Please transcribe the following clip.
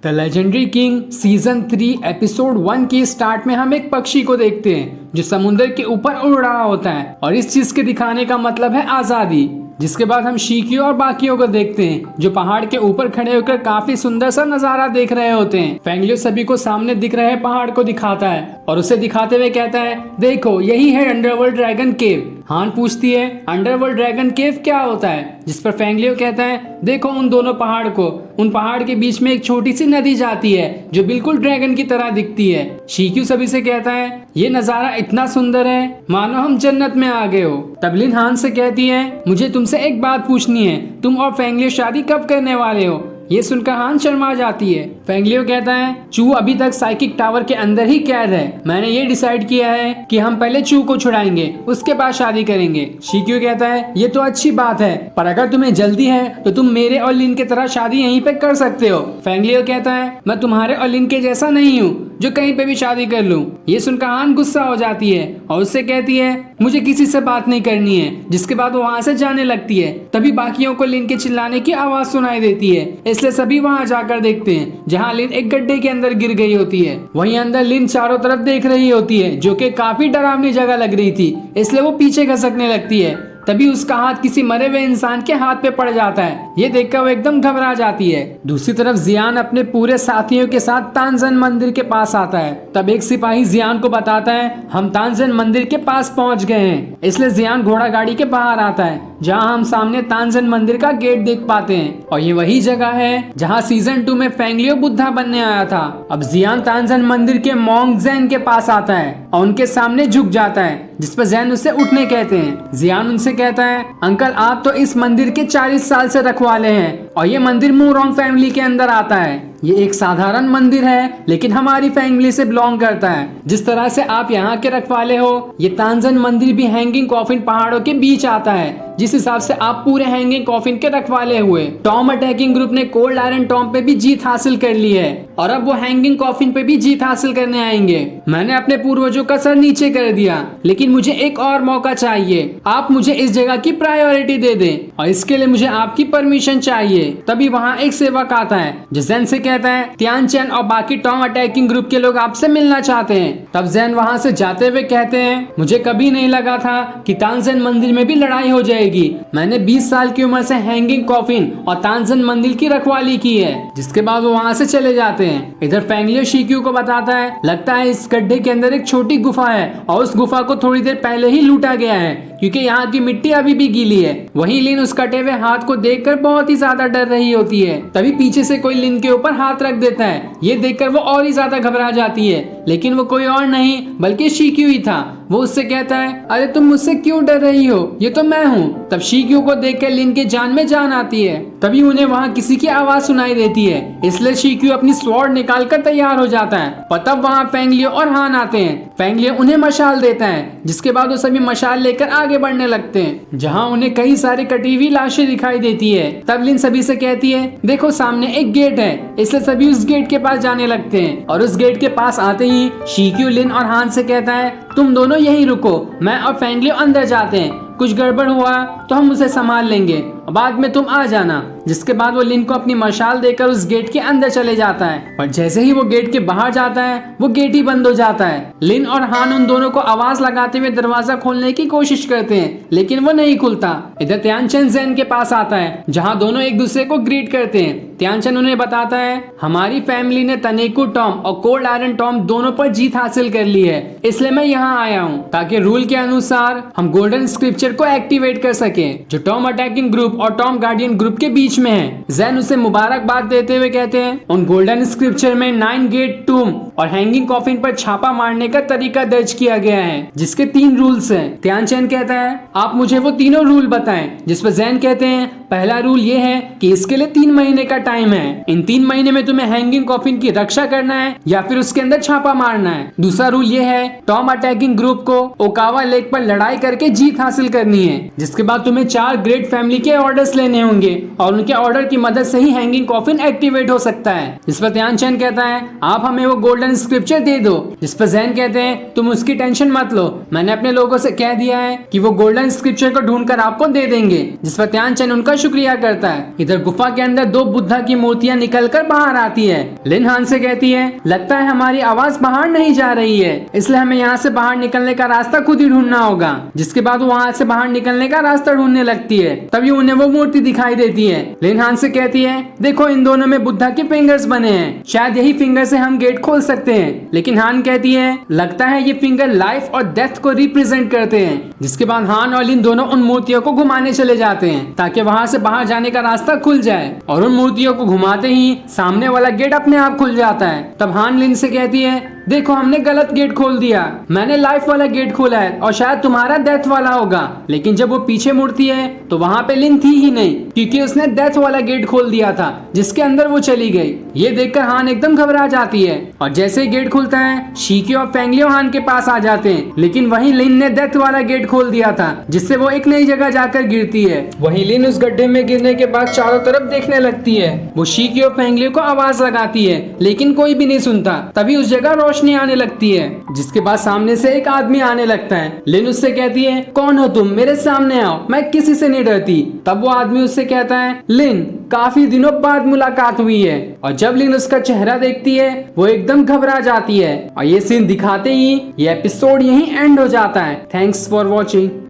The legendary king season 3 episode 1 के start में हम एक पक्षी को देखते हैं जो समुद्र के ऊपर उड़ रहा होता है और इस चीज के दिखाने का मतलब है आजादी। जिसके बाद हम शिक्यू और बाकियों को देखते हैं जो पहाड़ के ऊपर खड़े होकर काफी सुंदर सा नजारा देख रहे होते हैं। फेंगलियो सभी को सामने दिख रहे पहाड़ को दिखाता है और उसे दिखाते हुए कहता है, देखो यही है अंडरवर्ल्ड ड्रैगन केव। हान पूछती है, अंडरवर्ल्ड ड्रैगन केव क्या होता है? जिस पर फेंगलियो कहता है, देखो उन दोनों पहाड़ को, उन पहाड़ के बीच में एक छोटी सी नदी जाती है जो बिल्कुल ड्रैगन की तरह दिखती है। शिक्यू सभी से कहता है, ये नजारा इतना सुंदर है मानो हम जन्नत में आ गए हो। तब लिन हान से कहती है, मुझे तुमसे एक बात पूछनी है, तुम और फेंगलियो शादी कब करने वाले हो? ये सुनकर हान शर्मा जाती है। फेंगलियो कहता है, चू अभी तक साइकिक टावर के अंदर ही कैद है। मैंने ये डिसाइड किया है कि हम पहले चू को छुड़ाएंगे, उसके बाद शादी करेंगे। शिक्यू कहता है, ये तो अच्छी बात है, पर अगर तुम्हें जल्दी है तो तुम मेरे और लिन की तरह शादी यहीं पे कर सकते हो। फेंगलियो कहता है, मैं तुम्हारे और लिन के जैसा नहीं हूँ जो कहीं पे भी शादी कर लूं। ये सुनकर हान गुस्सा हो जाती है और उससे कहती है, मुझे किसी से बात नहीं करनी है। जिसके बाद वो वहाँ से जाने लगती है। तभी बाकियों को लिन के चिल्लाने की आवाज सुनाई देती है, इसलिए सभी वहाँ जाकर देखते हैं जहाँ लिन एक गड्ढे के अंदर गिर गई होती है। वहीं अंदर लिन चारों तरफ देख रही होती है जो कि काफी डरावनी जगह लग रही थी, इसलिए वो पीछे खसकने लगती है। तभी उसका हाथ किसी मरे हुए इंसान के हाथ पे पड़ जाता है। ये देखकर वो एकदम घबरा जाती है। दूसरी तरफ जियान अपने पूरे साथियों के साथ तानजन मंदिर के पास आता है। तब एक सिपाही जियान को बताता है, हम तानजन मंदिर के पास पहुंच गए हैं। इसलिए जियान घोड़ा गाड़ी के बाहर आता है जहां हम सामने तानजन मंदिर का गेट देख पाते हैं और ये वही जगह है जहां सीजन 2 में फेंगलियो बुद्धा बनने आया था। अब जियान तानजन मंदिर के मोंग ज़ेन के पास आता है और उनके सामने झुक जाता है, जिस पर ज़ेन उसे उठने कहते हैं। जियान उनसे कहता है, अंकल आप तो इस मंदिर के 40 साल से रखवाले हैं और ये मंदिर मूरोंग फैमिली के अंदर आता है। ये एक साधारण मंदिर है लेकिन हमारी फैमिली से बिलोंग करता है। जिस तरह से आप यहाँ के रखवाले हो, ये तानजन मंदिर भी हैंगिंग कॉफिन पहाड़ों के बीच आता है, जिस हिसाब से आप पूरे हैंगिंग कॉफिन के रखवाले हुए। टॉम अटैकिंग ग्रुप ने कोल्ड आयरन टॉम पे भी जीत हासिल कर ली है और अब वो हैंगिंग कॉफिन पे भी जीत हासिल करने आएंगे। मैंने अपने पूर्वजों का सर नीचे कर दिया, लेकिन मुझे एक और मौका चाहिए। आप मुझे इस जगह की प्रायोरिटी दे दें और इसके लिए मुझे आपकी परमिशन चाहिए। तभी वहाँ एक सेवक आता है जो ज़ेन से कहता है, त्यान चेन और बाकी टॉम अटैकिंग ग्रुप के लोग आपसे मिलना चाहते हैं। तब ज़ेन वहाँ से जाते हुए कहते हैं, मुझे कभी नहीं लगा था कि तानजन मंदिर में भी लड़ाई हो जाएगी। मैंने 20 साल की उम्र से हैंगिंग कॉफिन और तानजन मंदिर की रखवाली की है। जिसके बाद वो वहाँ से चले जाते हैं। इधर फेंगलियो शिक्यू को बताता है, लगता है इस गड्ढे के अंदर एक छोटी गुफा है और उस गुफा को थोड़ी देर पहले ही लूटा गया है क्योंकि यहाँ की मिट्टी अभी भी गीली है। वहीं लिन उस कटे हुए हाथ को देखकर बहुत ही ज्यादा डर रही होती है। तभी पीछे से कोई लिन के ऊपर हाथ रख देता है। ये देखकर वो और ही ज्यादा घबरा जाती है, लेकिन वो कोई और नहीं बल्कि शिक्यू ही था। वो उससे कहता है, अरे तुम मुझसे क्यों डर रही हो, ये तो मैं हूँ। तब शिक्यू को देखकर लिन के जान में जान आती है। तभी उन्हें वहाँ किसी की आवाज सुनाई देती है, इसलिए शिक्यू अपनी स्वॉर्ड निकाल कर तैयार हो जाता है। पर तब वहाँ फेंगलियो और हान आते हैं। फेंगलियो उन्हें मशाल देता है, जिसके बाद वो सभी मशाल लेकर आगे बढ़ने लगते हैं जहाँ उन्हें कई सारी कटी हुई लाशें दिखाई देती है। तब लिन सभी से कहती है, देखो सामने एक गेट है, इसलिए सभी उस गेट के पास जाने लगते हैं। और उस गेट के पास आते ही शिक्यू लिन और हान से कहता है, तुम दोनों यहीं रुको, मैं और फेंगलियो अंदर जाते हैं, कुछ गड़बड़ हुआ तो हम उसे संभाल लेंगे, बाद में तुम आ जाना। जिसके बाद वो लिन को अपनी मशाल देकर उस गेट के अंदर चले जाता है और जैसे ही वो गेट के बाहर जाता है वो गेट ही बंद हो जाता है। लिन और हान उन दोनों को आवाज लगाते हुए दरवाजा खोलने की कोशिश करते हैं, लेकिन वो नहीं खुलता। इधर त्यानचन ज़ेन के पास आता है जहाँ दोनों एक दूसरे को ग्रीट करते हैं। त्यानचन उन्हें बताता है, हमारी फैमिली ने तनेकू टॉम और कोल्ड आयरन टॉम दोनों पर जीत हासिल कर ली है, इसलिए मैं यहाँ आया हूँ ताकि रूल के अनुसार हम गोल्डन स्क्रिप्चर को एक्टिवेट कर सके जो टॉम अटैकिंग ग्रुप और टॉम गार्डियन ग्रुप के बीच में है। ज़ेन उसे मुबारकबाद देते हुए कहते हैं, उन गोल्डन स्क्रिप्चर में 9 गेट टूम और हैंगिंग कॉफिन पर छापा मारने का तरीका दर्ज किया गया है, जिसके 3 रूल्स हैं। त्यानचेन कहता है, आप मुझे वो तीनों रूल बताएं। जिस पर ज़ेन कहते हैं, पहला रूल ये है कि इसके लिए 3 महीने का टाइम है। इन 3 महीने में तुम्हें हैंगिंग कॉफिन की रक्षा करना है या फिर उसके अंदर छापा मारना है। दूसरा रूल ये है, टॉम अटैकिंग ग्रुप को ओकावा लेक पर लड़ाई करके जीत हासिल करनी है। जिसके बाद तुम्हें 4 ग्रेट फैमिली के ऑर्डर्स लेने होंगे और उनके ऑर्डर की मदद से ही हैंगिंग कॉफिन एक्टिवेट हो सकता है। इस पर त्यानचेन कहता है, आप हमें वो गोल्डन स्क्रिप्चर दे दो। जिस पर ज़ेन कहते हैं, तुम उसकी टेंशन मत लो, मैंने अपने लोगों से कह दिया है कि वो गोल्डन स्क्रिप्चर को ढूंढकर आपको दे देंगे। जिस पर त्यानचेन उनका शुक्रिया करता है। इधर गुफा के अंदर 2 बुद्धा की मूर्तियां निकलकर बाहर आती है। लिन हान से कहती है, लगता है हमारी आवाज बाहर नहीं जा रही है, इसलिए हमें यहाँ से बाहर निकलने का रास्ता खुद ही ढूंढना होगा। जिसके बाद वो वहाँ से बाहर निकलने का रास्ता ढूंढने लगती है। तभी उन्हें वो मूर्ति दिखाई देती है। लिन हान से कहती है, देखो इन दोनों में बुद्धा के फिंगर्स बने हैं, शायद यही फिंगर से हम गेट खोल सकते हैं। लेकिन हान कहती है, लगता है ये फिंगर लाइफ और डेथ को रिप्रेजेंट करते हैं। जिसके बाद हान और लिन दोनों उन मूर्तियों को घुमाने चले जाते हैं ताकि वहाँ से बाहर जाने का रास्ता खुल जाए। और उन मूर्तियों को घुमाते ही सामने वाला गेट अपने आप खुल जाता है। तब हान लिन से कहती है, देखो हमने गलत गेट खोल दिया, मैंने लाइफ वाला गेट खोला है और शायद तुम्हारा डेथ वाला होगा। लेकिन जब वो पीछे मुड़ती है तो वहाँ पे लिन थी ही नहीं, क्योंकि उसने डेथ वाला गेट खोल दिया था जिसके अंदर वो चली गई। ये देखकर हान एकदम घबरा जाती है और जैसे ही गेट खुलता है शीकी और फेंगलियो हान के पास आ जाते हैं। लेकिन वहीं लिन ने डेथ वाला गेट खोल दिया था जिससे वो एक नई जगह जाकर गिरती है। वहीं लिन उस गड्ढे में गिरने के बाद चारों तरफ देखने लगती है। वो शीकी और फेंगलियो को आवाज लगाती है लेकिन कोई भी नहीं सुनता। तभी उस जगह रोशनी आने लगती है। जिसके बाद सामने से एक आदमी आने लगता है। लिन उससे कहती है, कौन हो तुम, मेरे सामने आओ, मैं किसी से नहीं डरती। तब वो आदमी उससे कहता है, लिन काफी दिनों बाद मुलाकात हुई है। और जब लिन उसका चेहरा देखती है वो एकदम घबरा जाती है। और ये सीन दिखाते ही ये एपिसोड यहीं एंड हो जाता है। Thanks for watching.